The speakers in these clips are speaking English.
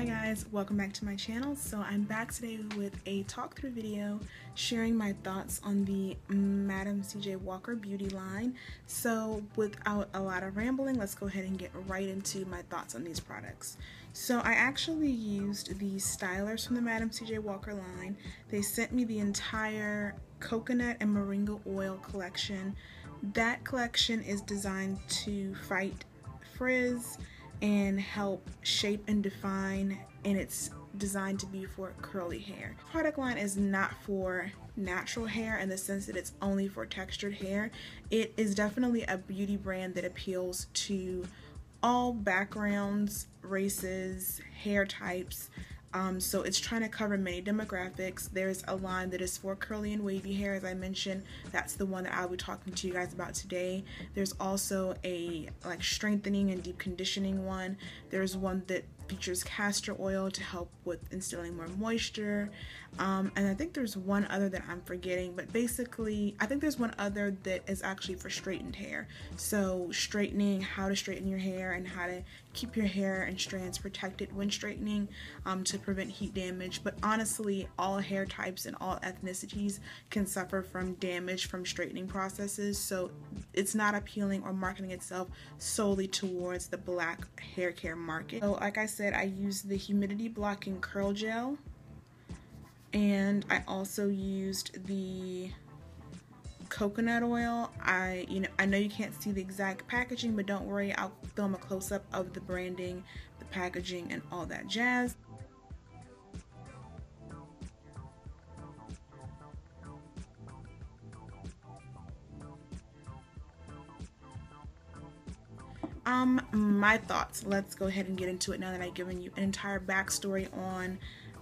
Hi guys, welcome back to my channel. So I'm back today with a talk through video sharing my thoughts on the Madam CJ Walker beauty line. So without a lot of rambling, let's go ahead and get right into my thoughts on these products. So I actually used the stylers from the Madam CJ Walker line. They sent me the entire coconut and moringa oil collection. That collection is designed to fight frizz and help shape and define, and it's designed to be for curly hair. The product line is not for natural hair in the sense that it's only for textured hair. It is definitely a beauty brand that appeals to all backgrounds, races, hair types. So it's trying to cover many demographics. There's a line that is for curly and wavy hair, as I mentioned. That's the one that I'll be talking to you guys about today. There's also a strengthening and deep conditioning one. There's one that features castor oil to help with instilling more moisture. And I think there's one other that I'm forgetting, but basically I think there's one other that is actually for straightened hair. So straightening, how to straighten your hair and how to keep your hair and strands protected when straightening to prevent heat damage. But honestly, all hair types and all ethnicities can suffer from damage from straightening processes, so it's not appealing or marketing itself solely towards the black hair care market. So like I said, I used the humidity blocking curl gel, and I also used the coconut oil. I know you can't see the exact packaging, but don't worry, I'll film a close-up of the branding, the packaging, and all that jazz. My thoughts. Let's go ahead and get into it now that I've given you an entire backstory on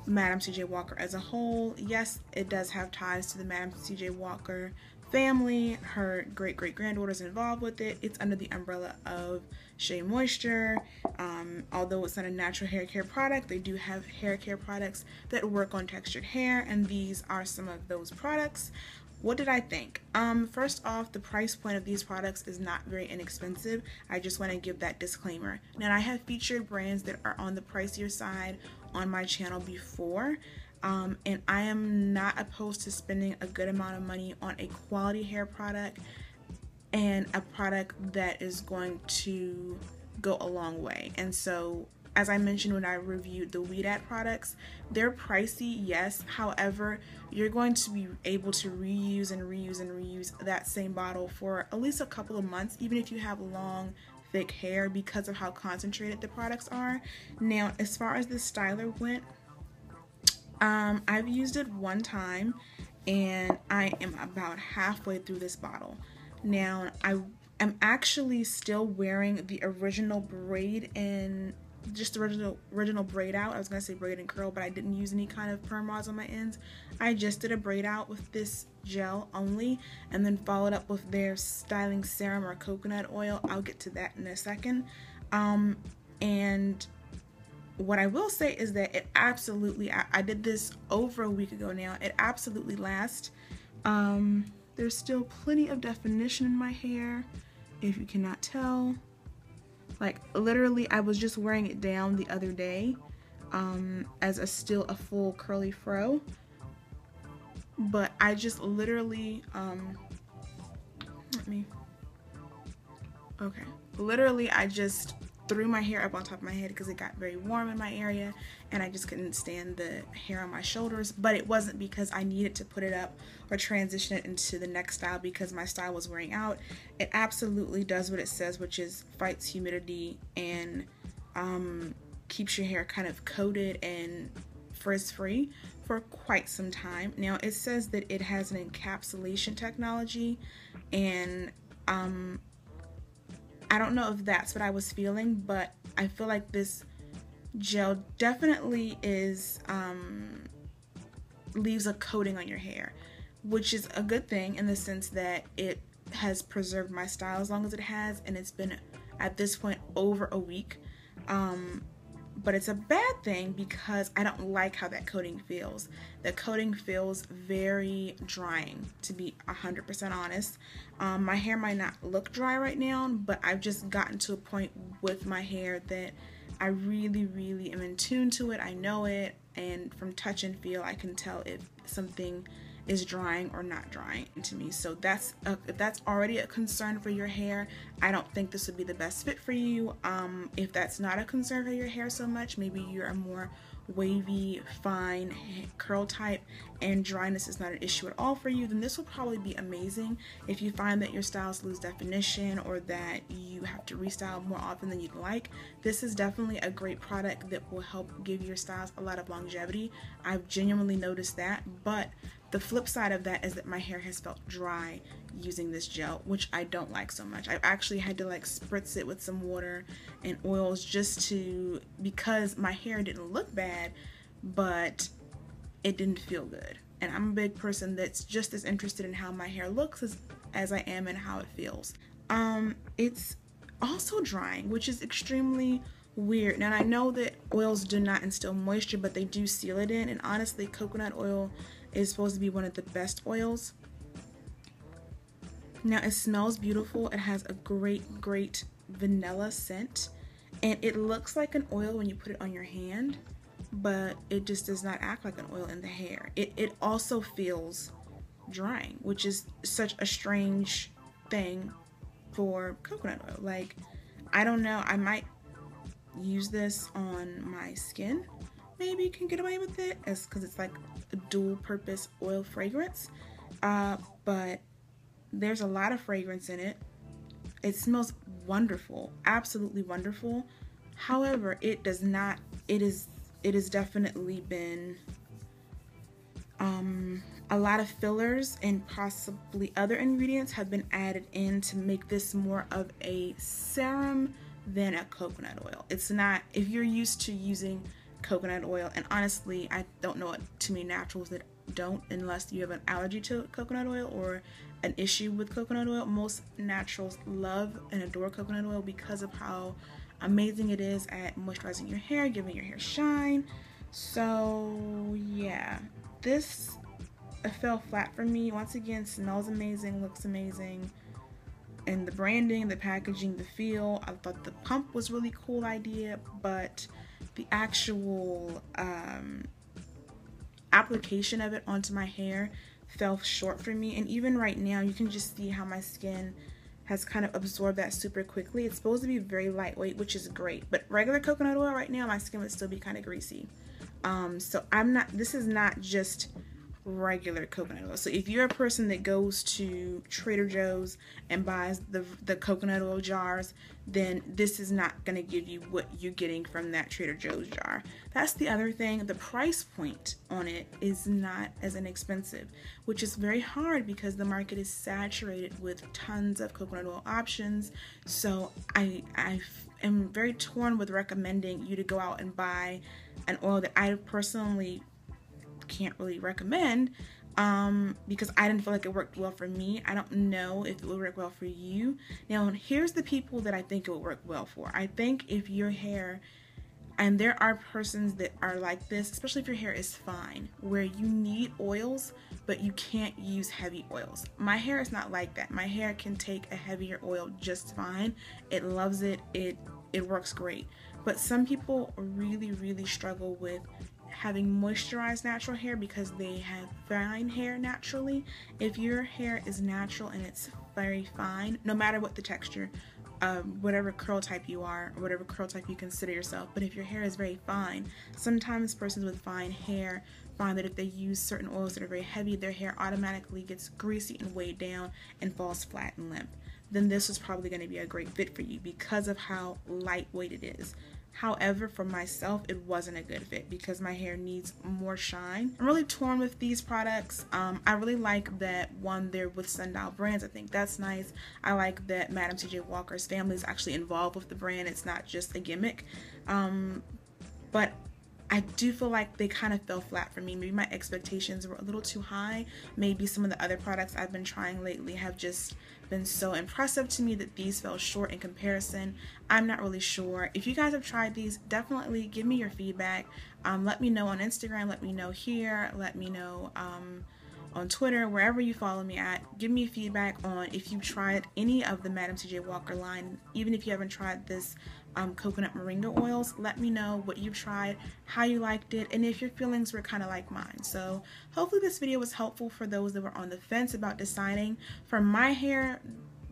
Madam CJ Walker as a whole. Yes, it does have ties to the Madam CJ Walker family. Her great-great-granddaughter is involved with it. It's under the umbrella of Shea Moisture. Although it's not a natural hair care product, they do have hair care products that work on textured hair, and these are some of those products. What did I think? First off, the price point of these products is not very inexpensive. I just want to give that disclaimer. Now, I have featured brands that are on the pricier side on my channel before, and I am not opposed to spending a good amount of money on a quality hair product and a product that is going to go a long way. And so, as I mentioned when I reviewed the Weedat products, they're pricey, yes. However, you're going to be able to reuse and reuse and reuse that same bottle for at least a couple of months, even if you have long, thick hair, because of how concentrated the products are. Now, as far as the styler went, I've used it one time, and I am about halfway through this bottle. Now, I am actually still wearing the original braid and just the original braid out. I was gonna say braid and curl, but I didn't use any kind of perm rods on my ends. I just did a braid out with this gel only, and then followed up with their styling serum or coconut oil. I'll get to that in a second. And what I will say is that it absolutely, I did this over a week ago now, it absolutely lasts. There's still plenty of definition in my hair, if you cannot tell. Like, literally, I was just wearing it down the other day as still a full curly fro. But I just literally, literally I just threw my hair up on top of my head because it got very warm in my area and I just couldn't stand the hair on my shoulders. But it wasn't because I needed to put it up or transition it into the next style because my style was wearing out. It absolutely does what it says, which is fights humidity and keeps your hair kind of coated and frizz-free for quite some time. Now, it says that it has an encapsulation technology, and I don't know if that's what I was feeling, but I feel like this gel definitely is leaves a coating on your hair, which is a good thing in the sense that it has preserved my style as long as it has, and it's been at this point over a week. But it's a bad thing because I don't like how that coating feels. The coating feels very drying, to be 100% honest. My hair might not look dry right now, but I've just gotten to a point with my hair that I really am in tune to it. I know it, and from touch and feel I can tell if something is drying or not drying to me. So if that's already a concern for your hair, I don't think this would be the best fit for you. If that's not a concern for your hair so much, maybe you're a more wavy, fine curl type and dryness is not an issue at all for you, then this will probably be amazing. If you find that your styles lose definition or that you have to restyle more often than you'd like, this is definitely a great product that will help give your styles a lot of longevity. I've genuinely noticed that, but the flip side of that is that my hair has felt dry using this gel, which I don't like so much. I've actually had to like spritz it with some water and oils just because my hair didn't look bad, but it didn't feel good. And I'm a big person that's just as interested in how my hair looks as I am in how it feels. It's also drying, which is extremely weird. Now I know that oils do not instill moisture, but they do seal it in, and honestly, coconut oil is supposed to be one of the best oils. Now it smells beautiful. It has a great vanilla scent, and it looks like an oil when you put it on your hand, but it just does not act like an oil in the hair. It also feels drying, which is such a strange thing for coconut oil. Like, I don't know, I might use this on my skin. Maybe you can get away with it because it's like a dual purpose oil fragrance, but there's a lot of fragrance in it. It smells wonderful, absolutely wonderful. However, it has definitely been a lot of fillers and possibly other ingredients have been added in to make this more of a serum than a coconut oil. It's not, if you're used to using coconut oil, and honestly I don't know too many naturals that don't, unless you have an allergy to coconut oil or an issue with coconut oil. Most naturals love and adore coconut oil because of how amazing it is at moisturizing your hair, giving your hair shine. So yeah, this fell flat for me. Once again, smells amazing, looks amazing, and the branding, the packaging, the feel, I thought the pump was a really cool idea, but the actual application of it onto my hair fell short for me. And even right now, you can just see how my skin has kind of absorbed that super quickly. It's supposed to be very lightweight, which is great, but regular coconut oil right now, my skin would still be kind of greasy. So this is not just regular coconut oil. So if you're a person that goes to Trader Joe's and buys the coconut oil jars, then this is not going to give you what you're getting from that Trader Joe's jar. That's the other thing. The price point on it is not as inexpensive, which is very hard because the market is saturated with tons of coconut oil options. So I am very torn with recommending you to go out and buy an oil that I personally can't really recommend because I didn't feel like it worked well for me. I don't know if it will work well for you. Now, here's the people that I think it will work well for. I think if your hair, and there are persons that are like this, especially if your hair is fine, where you need oils, but you can't use heavy oils. My hair is not like that. My hair can take a heavier oil just fine. It loves it. It works great. But some people really struggle with having moisturized natural hair because they have fine hair naturally. If your hair is natural and it's very fine, no matter what the texture, whatever curl type you are or whatever curl type you consider yourself, but if your hair is very fine, sometimes persons with fine hair find that if they use certain oils that are very heavy, their hair automatically gets greasy and weighed down and falls flat and limp. Then this is probably going to be a great fit for you because of how lightweight it is. However, for myself, it wasn't a good fit because my hair needs more shine. I'm really torn with these products. I really like that one, they're with Sundial Brands. I think that's nice. I like that Madam CJ Walker's family is actually involved with the brand. It's not just a gimmick. But I do feel like they kind of fell flat for me. Maybe my expectations were a little too high. Maybe some of the other products I've been trying lately have just been so impressive to me that these fell short in comparison. I'm not really sure. If you guys have tried these, definitely give me your feedback. Let me know on Instagram, let me know here, let me know on Twitter, wherever you follow me at. Give me feedback on if you've tried any of the Madam CJ Walker line, even if you haven't tried this coconut moringa oils. Let me know what you've tried, how you liked it, and if your feelings were kind of like mine. So hopefully this video was helpful for those that were on the fence about deciding. For my hair,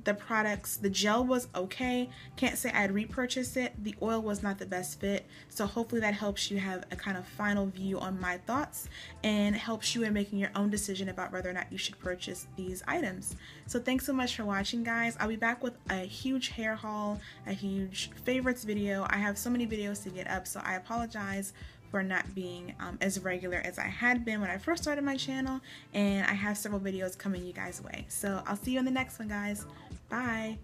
the products, the gel was okay. Can't say I'd repurchase it. The oil was not the best fit. So hopefully that helps you have a kind of final view on my thoughts and helps you in making your own decision about whether or not you should purchase these items. So thanks so much for watching, guys. I'll be back with a huge hair haul, a huge favorites video. I have so many videos to get up, so I apologize for not being as regular as I had been when I first started my channel, and I have several videos coming you guys' way. So I'll see you in the next one, guys. Bye!